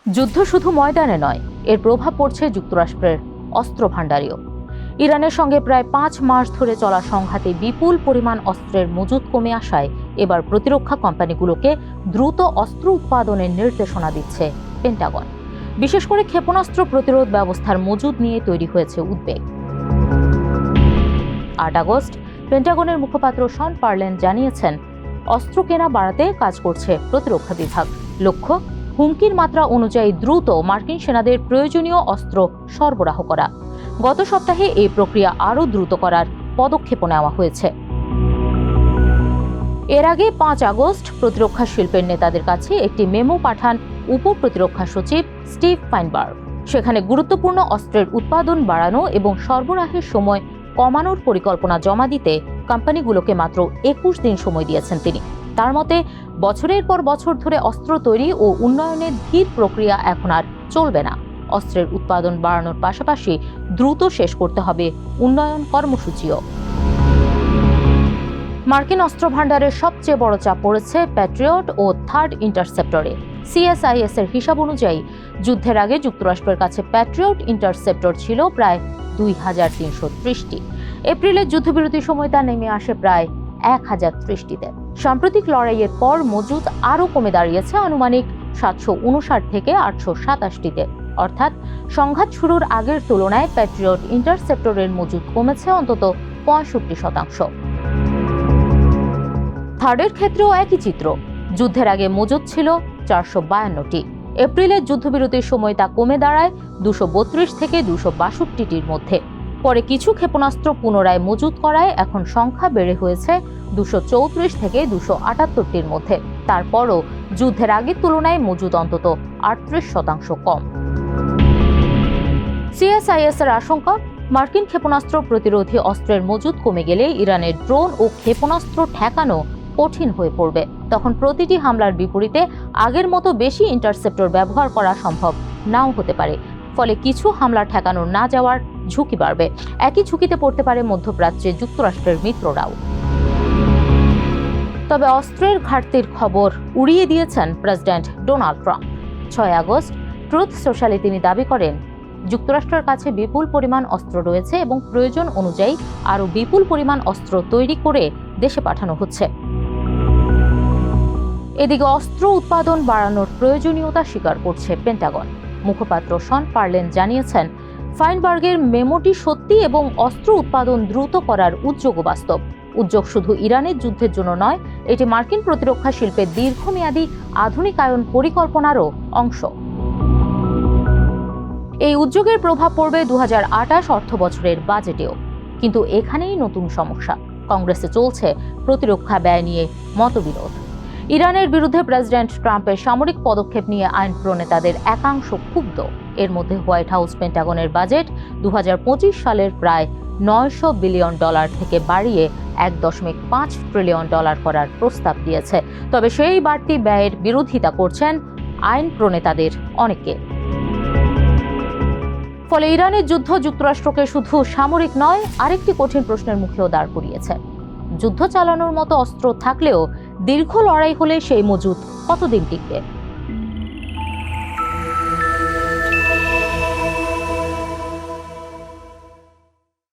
যুদ্ধ শুধু ময়দানে নয়, এর প্রভাব পড়ছে যুক্তরাষ্ট্রের অস্ত্র ভাণ্ডারেও। ইরানের সঙ্গে প্রায় 5 মাস ধরে চলা সংঘাতে বিপুল পরিমাণ অস্ত্রের মজুত কমে আসায় এবার প্রতিরক্ষা কোম্পানিগুলোকে দ্রুত অস্ত্র উৎপাদনের নির্দেশনা দিচ্ছে পেন্টাগন। বিশেষ করে ক্ষেপণাস্ত্র প্রতিরোধ ব্যবস্থার মজুদ নিয়ে তৈরি হয়েছে উদ্বেগ। 8 আগস্ট পেন্টাগনের মুখপাত্র শন পার্লেন জানিয়েছেন, অস্ত্র কেনা বাড়াতে কাজ করছে প্রতিরক্ষা বিভাগ। লক্ষ্য, হুমকির মাত্রা অনুযায়ী দ্রুত মার্কিন সেনাদের প্রয়োজনীয় অস্ত্র সরবরাহ করা। গত সপ্তাহে এই প্রক্রিয়া আরও দ্রুত করার পদক্ষেপও নেওয়া হয়েছে। এর আগে 5 আগস্ট প্রতিরক্ষা শিল্পের নেতাদের কাছে একটি মেমো পাঠান উপ প্রতিরক্ষা সচিব স্টিভ ফাইনবার্গ। সেখানে গুরুত্বপূর্ণ অস্ত্রের উৎপাদন বাড়ানো এবং সরবরাহের সময় কমানোর পরিকল্পনা জমা দিতে কোম্পানিগুলোকে মাত্র 21 দিন সময় দিয়েছেন তিনি। তার মতে, বছরের পর বছর ধরে অস্ত্র তৈরি ও উন্নয়নের ধীর প্রক্রিয়া এখন আর চলবে না। অস্ত্রের উৎপাদন বাড়ানোর পাশাপাশি দ্রুত শেষ করতে হবে উন্নয়ন কর্মসূচিও। মার্কিন অস্ত্র ভাণ্ডারের সবচেয়ে বড় চাপ পড়েছে প্যাট্রিয়ট ও থার্ড ইন্টারসেপ্টরে। সিএসআইএস এর হিসাব অনুযায়ী যুদ্ধের আগে যুক্তরাষ্ট্রের কাছে প্যাট্রিয়ট ইন্টারসেপ্টর ছিল প্রায় 2330টি। এপ্রিলের যুদ্ধবিরতির সময় তা নেমে আসে প্রায় 1030টিতে। সাম্প্রতিক লড়াইয়ের পর মজুদ আরও কমে দাঁড়িয়েছে আনুমানিক 759 থেকে 827টিতে। অর্থাৎ সংঘাত শুরুর আগের তুলনায় প্যাট্রিয়ট ইন্টারসেপ্টরের মজুদ কমেছে অন্তত 65%। থার্ডের ক্ষেত্রেও একই চিত্র। যুদ্ধের আগে মজুদ ছিল 452টি। এপ্রিলের যুদ্ধবিরতির সময় তা কমে দাঁড়ায় 232 থেকে 262টির মধ্যে। পরে কিছু ক্ষেপণাস্ত্র পুনরায় মজুত করায় এখন সংখ্যা বেড়ে হয়েছে 234 থেকে 278টির মধ্যে। তারপরও যুদ্ধের আগের তুলনায় মজুদ অন্তত 38% কম। সিএসআইএস এর আশঙ্কা, মার্কিন ক্ষেপণাস্ত্র প্রতিরোধী অস্ত্রের মজুদ কমে গেলে ইরানের ড্রোন ও ক্ষেপণাস্ত্র ঠেকানো কঠিন হয়ে পড়বে। তখন প্রতিটি হামলার বিপরীতে আগের মতো বেশি ইন্টারসেপ্টর ব্যবহার করা সম্ভব নাও হতে পারে। ফলে কিছু হামলা ঠেকানো না যাওয়ার ঝুঁকি বাড়বে। একই ঝুঁকিতে পড়তে পারে মধ্যপ্রাচ্যে যুক্তরাষ্ট্রের মিত্ররাও। তবে অস্ত্রের ঘাটতির খবর উড়িয়ে দিয়েছেন president Donald Trump. 6 August Truth সোশ্যালে তিনি দাবি করেন, যুক্তরাষ্ট্রের কাছে বিপুল পরিমাণ অস্ত্র রয়েছে এবং প্রয়োজন অনুযায়ী আরও বিপুল পরিমাণ অস্ত্র তৈরি করে দেশে পাঠানো হচ্ছে। এদিকে অস্ত্র উৎপাদন বাড়ানোর প্রয়োজনীয়তা স্বীকার করছে পেন্টাগন। মুখপাত্র শন পার্লেন জানিয়েছেন, ফাইনবার্গের মেমোটি সত্যি এবং অস্ত্র উৎপাদন দ্রুত করার উদ্যোগও বাস্তব। উদ্যোগ শুধু ইরানের যুদ্ধের জন্য নয়, এটি মার্কিন প্রতিরক্ষা শিল্পের দীর্ঘমেয়াদী আধুনিকায়ন পরিকল্পনারও অংশ। এই উদ্যোগের প্রভাব পড়বে 2028 অর্থবছরের বাজেটেও। কিন্তু এখানেই নতুন সমস্যা। কংগ্রেসে চলছে প্রতিরক্ষা ব্যয় নিয়ে মতবিরোধ। ইরানের বিরুদ্ধে প্রেসিডেন্ট ট্রাম্পের সামরিক পদক্ষেপ নিয়ে আইন প্রণেতাদের একাংশ ক্ষুব্ধ। এর মধ্যে হোয়াইট হাউস পেন্টাগনের বাজেট 2025 সালের প্রায় $900 বিলিয়ন থেকে বাড়িয়ে $1.5 ট্রিলিয়ন করার প্রস্তাব দিয়েছে। তবে সেই বাড়তি ব্যয়ের বিরোধিতা করছেন আইন প্রণেতাদের অনেকে। ফলে ইরানের যুদ্ধ যুক্তরাষ্ট্রকে শুধু সামরিক নয়, আরেকটি কঠিন প্রশ্নের মুখেও দাঁড় করিয়েছে। যুদ্ধ চালানোর মতো অস্ত্র থাকলেও দীর্ঘ লড়াই হলে সেই মজুদ কতদিন টিকবে?